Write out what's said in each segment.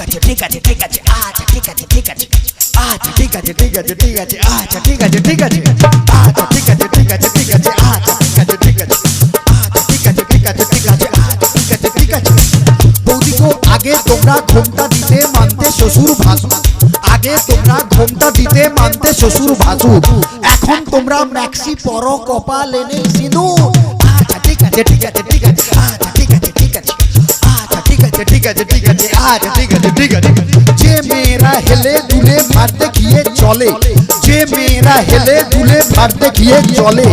আছে ঠিক আছে ঠিক আছে আচ্ছা ঠিক আছে ঠিক আছে আচ্ছা ঠিক আছে ঠিক আছে ঠিক আছে আচ্ছা ঠিক আছে ঠিক আছে আচ্ছা ঠিক আছে ঠিক আছে ঠিক আছে আচ্ছা ঠিক আছে ঠিক আছে আচ্ছা ঠিক আছে ঠিক আছে ঠিক আছে আচ্ছা ঠিক আছে ঠিক আছে। বৌদি গো আগে তোমরা ঘোমটা দিতে মানতে শ্বশুর ভাসুর, আগে তোমরা ঘোমটা দিতে মানতে শ্বশুর ভাসুর, এখন তোমরা ম্যাক্সি পরো কপালে নেই সিঁদুর। আচ্ছা ঠিক আছে ঠিক আছে ঠিক আছে আচ্ছা ঠিক আছে ঠিক আছে আচ্ছা ঠিক আছে ঠিক আছে ঠিক আছে আচ্ছা ঠিক আছে ঠিক আছে। যে মেয়েরা হেলে দুলে ভার দেখিয়ে চলে, যে মেয়েরা হেলে দুলে ভার দেখিয়ে চলে,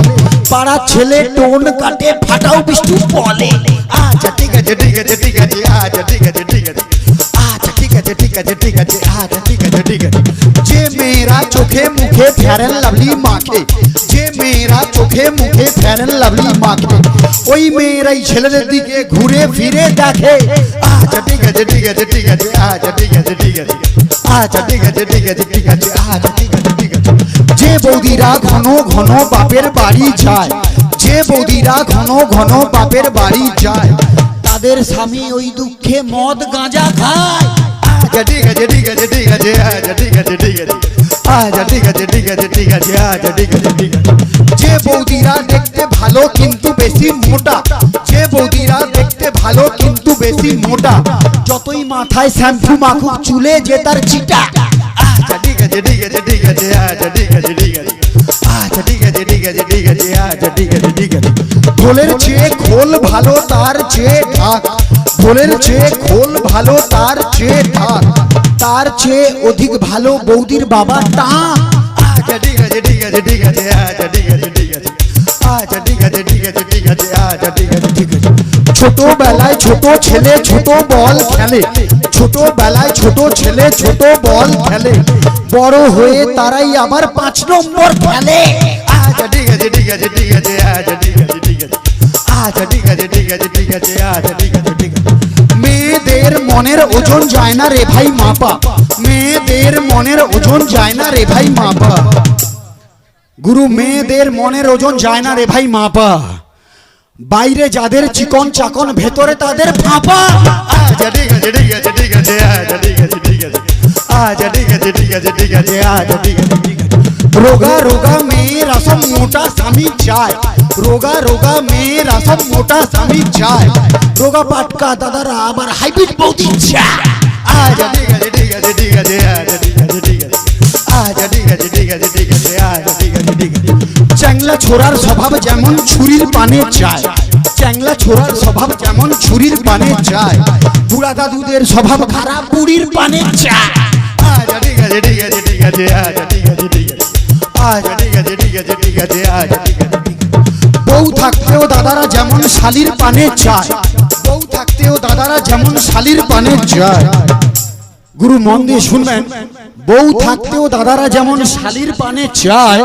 পাড়া ছেলে টোন কাটে ফাটাও বিষ্টু বলে। আচ্ছা ঠিক আছে ঠিক আছে ঠিক আছে আচ্ছা ঠিক আছে ঠিক আছে আচ্ছা ঠিক আছে ঠিক আছে ঠিক আছে আচ্ছা ঠিক আছে ঠিক আছে। যে মেয়েরা চোখে মুখে ফেয়ার এন্ড লাভলি মাখে, যে মেয়েরা চোখে মুখে ফেয়ার এন্ড লাভলি মাখে, ওই মেয়েরাই ছেলেদের দিকে ঘুরে ফিরে দেখে। আচ্ছা ঠিক আছে ঠিক আছে ঠিক আছে আচ্ছা ঠিক আছে ঠিক আছে আচ্ছা ঠিক আছে ঠিক আছে ঠিক আছে আচ্ছা ঠিক আছে ঠিক আছে। যে বৌদিরা ঘন ঘন বাপের বাড়ি যায়, যে বৌদিরা ঘন ঘন বাপের বাড়ি যায়, তাদের স্বামী ওই দুঃখে মদ গাঁজা খায়। আচ্ছা ঠিক আছে ঠিক আছে ঠিক আছে আচ্ছা ঠিক আছে ঠিক আছে আচ্ছা ঠিক আছে ঠিক আছে ঠিক আছে আচ্ছা ঠিক আছে ঠিক আছে। যে বৌদিরা দেখতে ভালো কিন্তু বেশি মোটা, যে বৌদিরা দেখতে ভালো কিন্তু বেশি মোটা, যতই মাথায় শ্যাম্পু মাখুক চুলে যে তার চিটা। আচ্ছা ঠিক আছে ঠিক আছে ঠিক আছে আচ্ছা ঠিক আছে ঠিক আছে আচ্ছা ঠিক আছে ঠিক আছে ঠিক আছে আচ্ছা ঠিক আছে ঠিক আছে। ঢোলের চেয়ে খোল ভালো তার চেয়ে ঢাক, ঢোলের চেয়ে খোল ভালো তার চেয়ে ঢাক, তার চেয়ে অধিক ভালো বৌদির বাবা টাক। আচ্ছা ঠিক আছে ঠিক আছে ঠিক আছে আচ্ছা ঠিক আছে ঠিক আছে আচ্ছা ঠিক আছে ঠিক আছে ঠিক আছে আচ্ছা ঠিক আছে ঠিক আছে। ছোটবেলায় ছোট ছেলে ছোট বল খেলে, ছোটবেলায় ছোট ছেলে ছোট বল খেলে, বড় হয়ে তারাই আবার 5 নম্বর খেলে। আচ্ছা ঠিক আছে ঠিক আছে ঠিক আছে আচ্ছা ঠিক আছে ঠিক আছে আচ্ছা ঠিক আছে ঠিক আছে ঠিক আছে আচ্ছা ঠিক আছে ঠিক আছে। মেয়েদের মনের ওজন যায় না রে ভাই মাপা, মেয়েদের মনের ওজন যায় না রে ভাই মাপা, গুরু মেয়েদের মনের ওজন যায় না রে ভাই মাপা, বাইরে যাদের চিকন চাকন ভেতরে তাদের ফাঁপা। আচ্ছা ঠিক আছে ঠিক আছে ঠিক আছে আচ্ছা ঠিক আছে ঠিক আছে আচ্ছা ঠিক আছে ঠিক আছে ঠিক আছে আচ্ছা ঠিক আছে ঠিক আছে। রোগা রোগা মেয়েরা সব মোটা স্বামী চায়, রোগা রোগা মেয়েরা সব মোটা স্বামী চায়, রোগা পাটকা দাদারা আবার হাইব্রিড বৌদি চায়। আচ্ছা ঠিক আছে ঠিক আছে ঠিক আছে আচ্ছা ঠিক আছে ঠিক আছে আচ্ছা ঠিক আছে ঠিক আছে ঠিক আছে আচ্ছা ঠিক আছে ঠিক আছে। চ্যাংলা ছোড়ার স্বভাব যেমন ছুরির পানে চায়, চ্যাংলা ছোড়ার স্বভাব যেমন ছুরির পানে চায়, বুড়া দাদুদের স্বভাব খারাপ বুড়ির পানে চায়। আচ্ছা ঠিক আছে ঠিক আছে ঠিক আছে আচ্ছা ঠিক আছে ঠিক আছে আচ্ছা ঠিক আছে ঠিক আছে ঠিক আছে আচ্ছা ঠিক আছে ঠিক আছে। বউ থাকতেও দাদারা যেমন শালির পানে চায়, বউ থাকতেও দাদারা যেমন শালির পানে চায়, গুরু মন দিয়ে শুনবেন, বউ থাকতেও দাদারা যেমন শালির পানে চায়,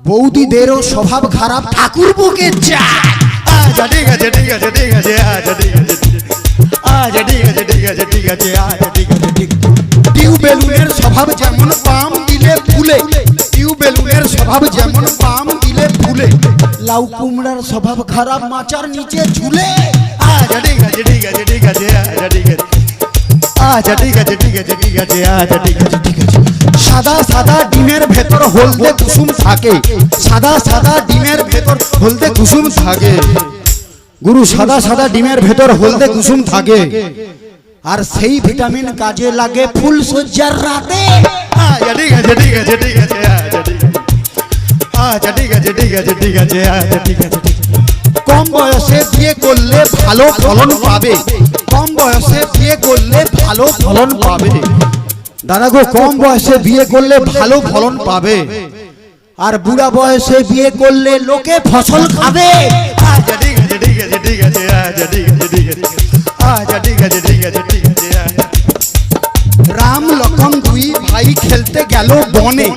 বৌদিদেরও স্বভাব খারাপ ঠাকুর বুকে চায়। আচ্ছা ঠিক আছে ঠিক আছে ঠিক আছে আচ্ছা ঠিক আছে আচ্ছা ঠিক আছে ঠিক আছে ঠিক আছে আচ্ছা ঠিক আছে ঠিক আছে। টিউবেলুনের স্বভাব যেমন পাম দিলে ফুলে, টিউবেলুনের স্বভাব যেমন পাম দিলে ফুলে, লাউ কুমড়ার স্বভাব খারাপ মাচার নিচে ঝুলে। আচ্ছা ঠিক আছে ঠিক আছে ঠিক আছে আচ্ছা ঠিক আছে আচ্ছা ঠিক আছে ঠিক আছে ঠিক আছে আচ্ছা ঠিক আছে ঠিক আছে। সাদা সাদা ডিমের ভেতর হলদে কুসুম থাকে, সাদা সাদা ডিমের ভেতর হলদে কুসুম থাকে, গুরু সাদা সাদা ডিমের ভেতর হলদে কুসুম থাকে, আর সেই ভিটামিন কাজে লাগে ফুল সজ্জার রাতে। আচ্ছা ঠিক আছে ঠিক আছে ঠিক আছে আচ্ছা ঠিক আছে আচ্ছা ঠিক আছে ঠিক আছে ঠিক আছে আচ্ছা ঠিক আছে ঠিক আছে। কম বয়সে বিয়ে করলে ভালো ফলন পাবে, কম বয়সে বিয়ে করলে ভালো ফলন পাবে, দাদা গো কম বয়সে বিয়ে করলে ভালো ফলন পাবে, আর বুড়া বয়সে বিয়ে করলে লোকে ফসল খাবে। আচ্ছা ঠিক আছে ঠিক আছে ঠিক আছে আচ্ছা ঠিক আছে ঠিক আছে আচ্ছা ঠিক আছে ঠিক আছে ঠিক আছে। রাম লক্ষণ দুই ভাই খেলতে গেল বনে,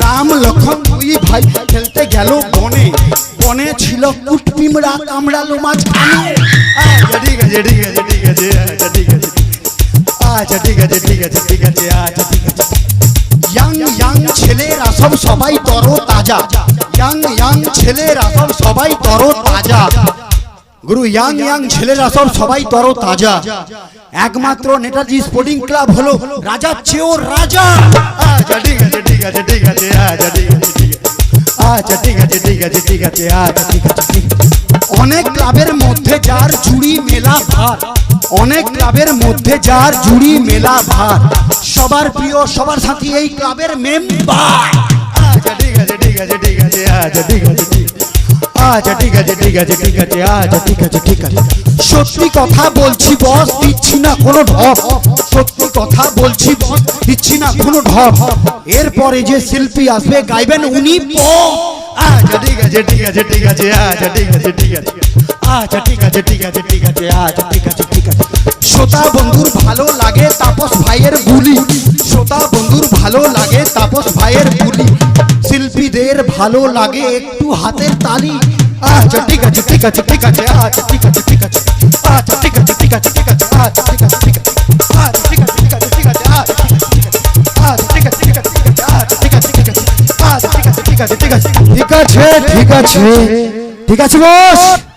রাম লক্ষণ দুই ভাই খেলতে গেল বনে, বনে ছিল কুটপিমড়া কামড়ালো মাঝখানে। আচ্ছা ঠিক আছে ঠিক আছে ঠিক আছে আচ্ছা ঠিক আছে আচ্ছা ঠিক আছে ঠিক আছে ঠিক আছে আচ্ছা ঠিক আছে। ইয়াং ইয়াং ছেলেরা সব সবাই তরো তাজা, ইয়াং ইয়াং ছেলেরা সব সবাই তরো তাজা, গুরু ইয়াং ছেলেরা সবাই তরো তাজা। একমাত্র নেতাজি স্পোর্টিং ক্লাব হলো রাজার চেয়েও রাজা। আচ্ছা ঠিক আছে ঠিক আছে ঠিক আছে, আচ্ছা ঠিক আছে ঠিক আছে, আচ্ছা ঠিক আছে ঠিক আছে ঠিক আছে, আচ্ছা ঠিক আছে ঠিক আছে। অনেক ক্লাবের মধ্যে যার জুড়ি মেলা ভার, অনেক ক্লাবের মধ্যে যার জুড়ি মেলা ভার, সবার প্রিয় সবার সাথী এই ক্লাবের মেম্বার। আচ্ছা ঠিক আছে ঠিক আছে ঠিক আছে, আচ্ছা ঠিক আছে ঠিক আছে, আচ্ছা ঠিক আছে ঠিক আছে ঠিক আছে, আচ্ছা ঠিক আছে ঠিক আছে। সত্যি কথা বলছি বস, দিচ্ছি না কোনো ঢপ, সত্যি কথা বলছি বস, দিচ্ছি না কোনো ঢপ। এরপরে যে শিল্পী আসবে গাইবেন উনি পপ। আচ্ছা ঠিক আছে ঠিক আছে ঠিক আছে, আচ্ছা ঠিক আছে ঠিক আছে, আচ্ছা ঠিক আছে ঠিক আছে ঠিক আছে, আচ্ছা ঠিক আছে ঠিক আছে। শ্রোতা বন্ধুর ভালো লাগে তাপস ভাইয়ের বুলি, শ্রোতা বন্ধুর ভালো লাগে তাপস ভাইয়ের বুলি, শিল্পীদের ভালো লাগে একটু হাতের তালি। আচ্ছা ঠিক আছে ঠিক আছে ঠিক আছে, আচ্ছা ঠিক আছে ঠিক আছে, আচ্ছা ঠিক আছে ঠিক আছে ঠিক আছে, আচ্ছা ঠিক আছে ঠিক আছে, আচ্ছা ঠিক আছে ঠিক আছে ঠিক আছে, আচ্ছা ঠিক আছে ঠিক আছে, আচ্ছা ঠিক আছে ঠিক আছে ঠিক আছে, আচ্ছা ঠিক আছে ঠিক আছে ঠিক আছে, ঠিক আছে ঠিক আছে ঠিক আছে বস।